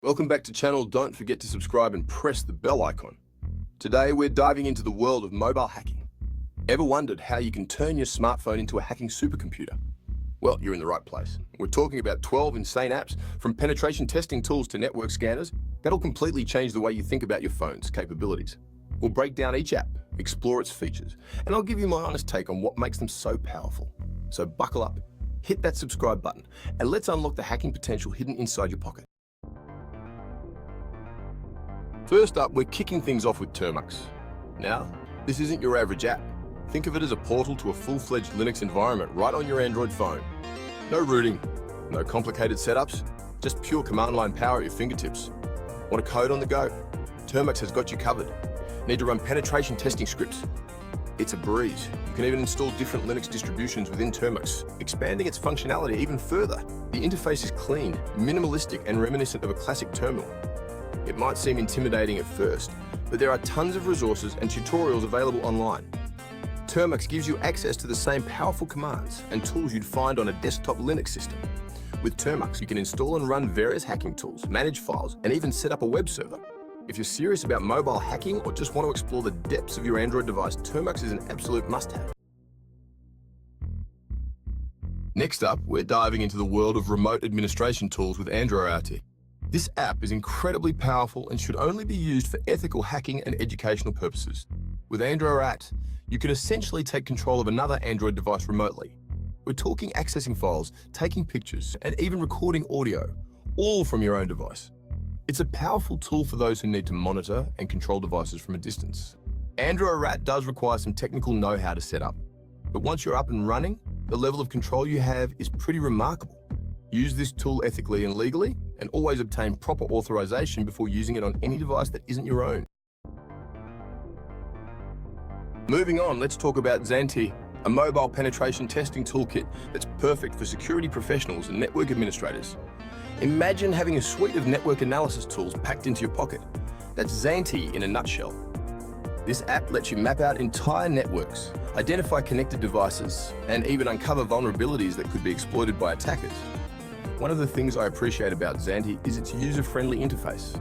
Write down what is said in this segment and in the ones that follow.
Welcome back to channel. Don't forget to subscribe and press the bell icon. Today we're diving into the world of mobile hacking. Ever wondered how you can turn your smartphone into a hacking supercomputer? Well, you're in the right place. We're talking about 12 insane apps, from penetration testing tools to network scanners, that'll completely change the way you think about your phone's capabilities. We'll break down each app, explore its features, and I'll give you my honest take on what makes them so powerful. So buckle up, hit that subscribe button, and let's unlock the hacking potential hidden inside your pocket. First up, we're kicking things off with Termux. Now, this isn't your average app. Think of it as a portal to a full-fledged Linux environment right on your Android phone. No rooting, no complicated setups, just pure command line power at your fingertips. Want a code on the go? Termux has got you covered. Need to run penetration testing scripts? It's a breeze. You can even install different Linux distributions within Termux, expanding its functionality even further. The interface is clean, minimalistic, and reminiscent of a classic terminal. It might seem intimidating at first, but there are tons of resources and tutorials available online. Termux gives you access to the same powerful commands and tools you'd find on a desktop Linux system. With Termux, you can install and run various hacking tools, manage files, and even set up a web server. If you're serious about mobile hacking or just want to explore the depths of your Android device, Termux is an absolute must-have. Next up, we're diving into the world of remote administration tools with AndroRAT. This app is incredibly powerful and should only be used for ethical hacking and educational purposes. With AndroRAT, you can essentially take control of another Android device remotely. We're talking accessing files, taking pictures, and even recording audio, all from your own device. It's a powerful tool for those who need to monitor and control devices from a distance. AndroRAT does require some technical know-how to set up, but once you're up and running, the level of control you have is pretty remarkable. Use this tool ethically and legally, and always obtain proper authorization before using it on any device that isn't your own. Moving on, let's talk about zANTI, a mobile penetration testing toolkit that's perfect for security professionals and network administrators. Imagine having a suite of network analysis tools packed into your pocket. That's zANTI in a nutshell. This app lets you map out entire networks, identify connected devices, and even uncover vulnerabilities that could be exploited by attackers. One of the things I appreciate about zANTI is its user-friendly interface.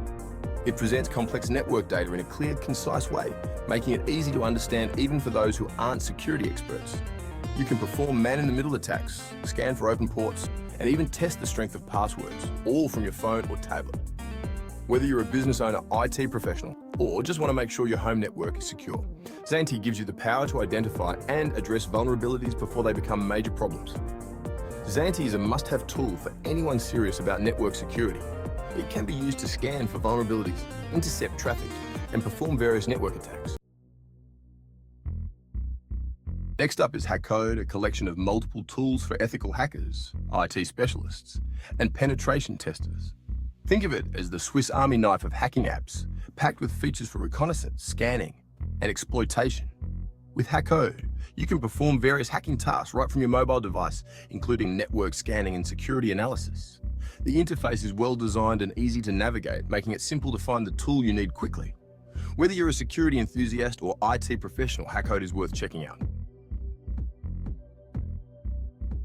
It presents complex network data in a clear, concise way, making it easy to understand even for those who aren't security experts. You can perform man-in-the-middle attacks, scan for open ports, and even test the strength of passwords, all from your phone or tablet. Whether you're a business owner, IT professional, or just want to make sure your home network is secure, zANTI gives you the power to identify and address vulnerabilities before they become major problems. zANTI is a must-have tool for anyone serious about network security. It can be used to scan for vulnerabilities, intercept traffic, and perform various network attacks. Next up is Hackode, a collection of multiple tools for ethical hackers, IT specialists, and penetration testers. Think of it as the Swiss Army knife of hacking apps, packed with features for reconnaissance, scanning, and exploitation. With Hackode, you can perform various hacking tasks right from your mobile device, including network scanning and security analysis. The interface is well designed and easy to navigate, making it simple to find the tool you need quickly. Whether you're a security enthusiast or IT professional, Hackode is worth checking out.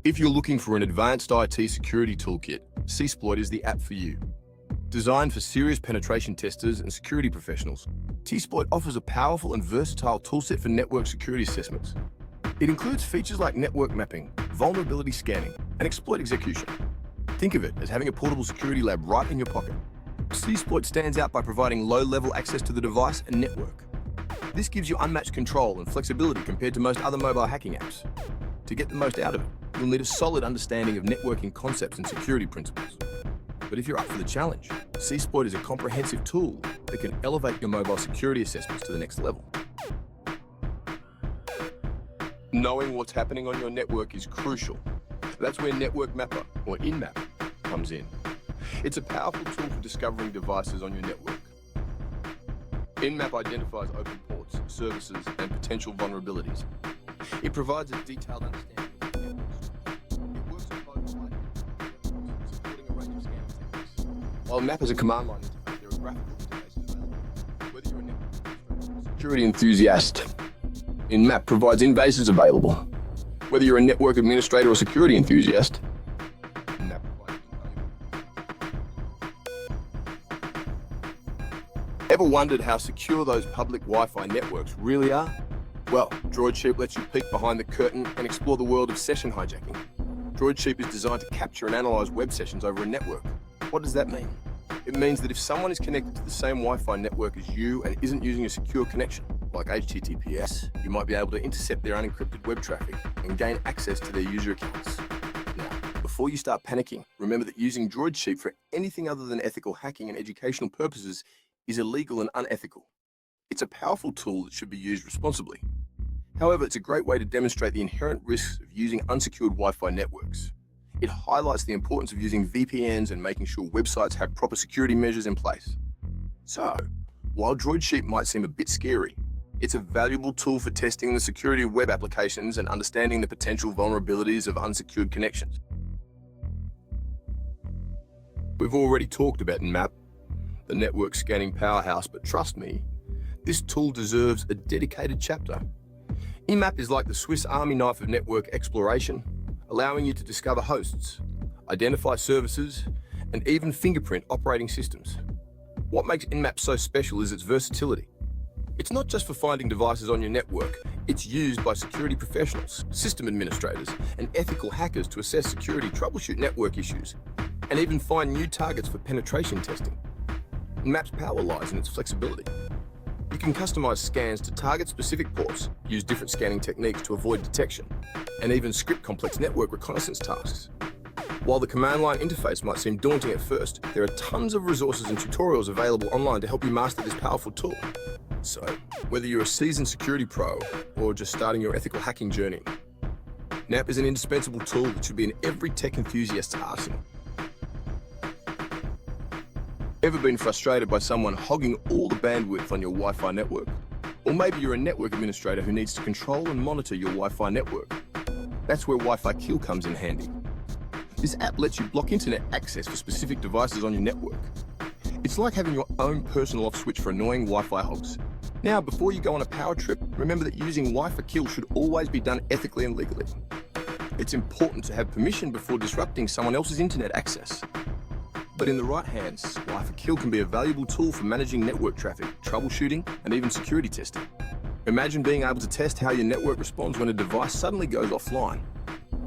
If you're looking for an advanced IT security toolkit, cSploit is the app for you. Designed for serious penetration testers and security professionals, cSploit offers a powerful and versatile toolset for network security assessments. It includes features like network mapping, vulnerability scanning, and exploit execution. Think of it as having a portable security lab right in your pocket. cSploit stands out by providing low-level access to the device and network. This gives you unmatched control and flexibility compared to most other mobile hacking apps. To get the most out of it, you'll need a solid understanding of networking concepts and security principles. But if you're up for the challenge, cSploit is a comprehensive tool that can elevate your mobile security assessments to the next level. Knowing what's happening on your network is crucial. That's where Network Mapper, or Nmap, comes in. It's a powerful tool for discovering devices on your network. Nmap identifies open ports, services, and potential vulnerabilities. It provides a detailed understanding of networks. It works on both sides, supporting a range of scanning techniques. While Map is a command line interface, there are graphical interfaces available. Whether you're a network security enthusiast, Nmap provides invasors available. Whether you're a network administrator or security enthusiast, Nmap provides invaluable. Ever wondered how secure those public Wi-Fi networks really are? Well, DroidSheep lets you peek behind the curtain and explore the world of session hijacking. DroidSheep is designed to capture and analyze web sessions over a network. What does that mean? It means that if someone is connected to the same Wi-Fi network as you and isn't using a secure connection, like HTTPS, you might be able to intercept their unencrypted web traffic and gain access to their user accounts. Now, before you start panicking, remember that using DroidSheep for anything other than ethical hacking and educational purposes is illegal and unethical. It's a powerful tool that should be used responsibly. However, it's a great way to demonstrate the inherent risks of using unsecured Wi-Fi networks. It highlights the importance of using VPNs and making sure websites have proper security measures in place. So, while DroidSheep might seem a bit scary, it's a valuable tool for testing the security of web applications and understanding the potential vulnerabilities of unsecured connections. We've already talked about Nmap, the network scanning powerhouse, but trust me, this tool deserves a dedicated chapter. Nmap is like the Swiss Army knife of network exploration, allowing you to discover hosts, identify services, and even fingerprint operating systems. What makes Nmap so special is its versatility. It's not just for finding devices on your network, it's used by security professionals, system administrators, and ethical hackers to assess security, troubleshoot network issues, and even find new targets for penetration testing. Nmap's power lies in its flexibility. You can customize scans to target specific ports, use different scanning techniques to avoid detection, and even script complex network reconnaissance tasks. While the command line interface might seem daunting at first, there are tons of resources and tutorials available online to help you master this powerful tool. So, whether you're a seasoned security pro or just starting your ethical hacking journey, Nmap is an indispensable tool that should be in every tech enthusiast's arsenal. Ever been frustrated by someone hogging all the bandwidth on your Wi-Fi network? Or maybe you're a network administrator who needs to control and monitor your Wi-Fi network. That's where WiFiKill comes in handy. This app lets you block internet access for specific devices on your network. It's like having your own personal off switch for annoying Wi-Fi hogs. Now, before you go on a power trip, remember that using WiFiKill should always be done ethically and legally. It's important to have permission before disrupting someone else's internet access. But in the right hands, WiFiKill can be a valuable tool for managing network traffic, troubleshooting, and even security testing. Imagine being able to test how your network responds when a device suddenly goes offline.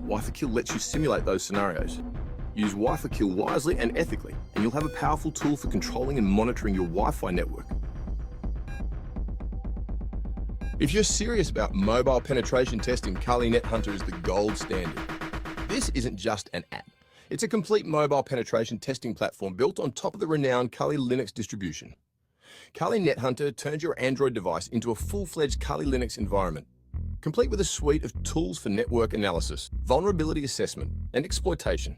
WiFiKill lets you simulate those scenarios. Use WiFiKill wisely and ethically, and you'll have a powerful tool for controlling and monitoring your Wi-Fi network. If you're serious about mobile penetration testing, Kali NetHunter is the gold standard. This isn't just an app. It's a complete mobile penetration testing platform built on top of the renowned Kali Linux distribution. Kali NetHunter turns your Android device into a full-fledged Kali Linux environment, complete with a suite of tools for network analysis, vulnerability assessment, and exploitation.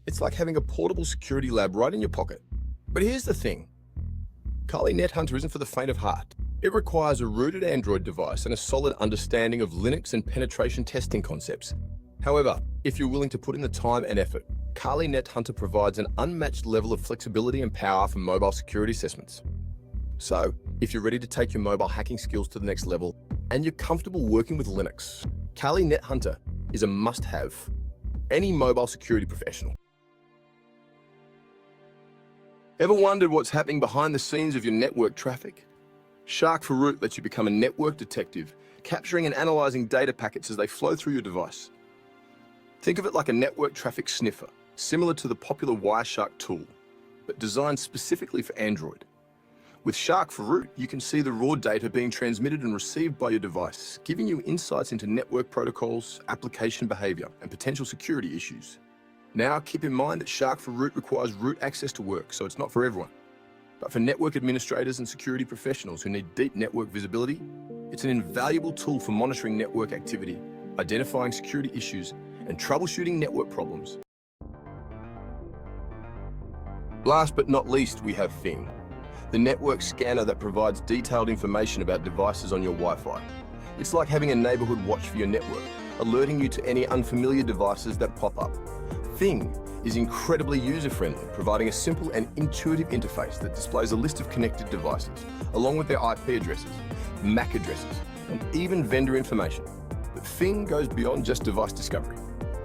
It's like having a portable security lab right in your pocket. But here's the thing. Kali NetHunter isn't for the faint of heart. It requires a rooted Android device and a solid understanding of Linux and penetration testing concepts. However, if you're willing to put in the time and effort, Kali NetHunter provides an unmatched level of flexibility and power for mobile security assessments. So, if you're ready to take your mobile hacking skills to the next level and you're comfortable working with Linux, Kali NetHunter is a must-have for any mobile security professional. Ever wondered what's happening behind the scenes of your network traffic? Shark4Root lets you become a network detective, capturing and analyzing data packets as they flow through your device. Think of it like a network traffic sniffer, similar to the popular Wireshark tool, but designed specifically for Android. With Shark4Root, you can see the raw data being transmitted and received by your device, giving you insights into network protocols, application behavior, and potential security issues. Now, keep in mind that Shark4Root requires root access to work, so it's not for everyone. But for network administrators and security professionals who need deep network visibility, it's an invaluable tool for monitoring network activity, identifying security issues, and troubleshooting network problems. Last but not least, we have Fing, the network scanner that provides detailed information about devices on your Wi-Fi. It's like having a neighborhood watch for your network, alerting you to any unfamiliar devices that pop up. Fing is incredibly user-friendly, providing a simple and intuitive interface that displays a list of connected devices, along with their IP addresses, MAC addresses, and even vendor information. But Fing goes beyond just device discovery.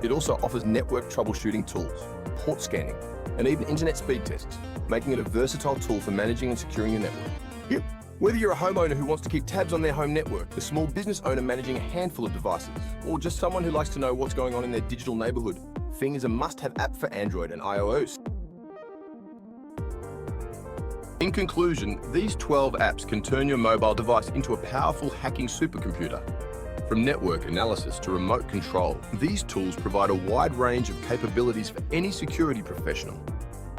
It also offers network troubleshooting tools, port scanning, and even internet speed tests, making it a versatile tool for managing and securing your network. Yep. Whether you're a homeowner who wants to keep tabs on their home network, a small business owner managing a handful of devices, or just someone who likes to know what's going on in their digital neighborhood, Fing is a must-have app for Android and iOS. In conclusion, these 12 apps can turn your mobile device into a powerful hacking supercomputer. From network analysis to remote control, these tools provide a wide range of capabilities for any security professional.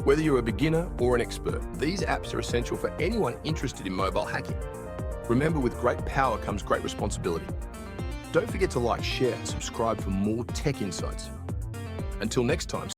Whether you're a beginner or an expert, these apps are essential for anyone interested in mobile hacking. Remember, with great power comes great responsibility. Don't forget to like, share, and subscribe for more tech insights. Until next time.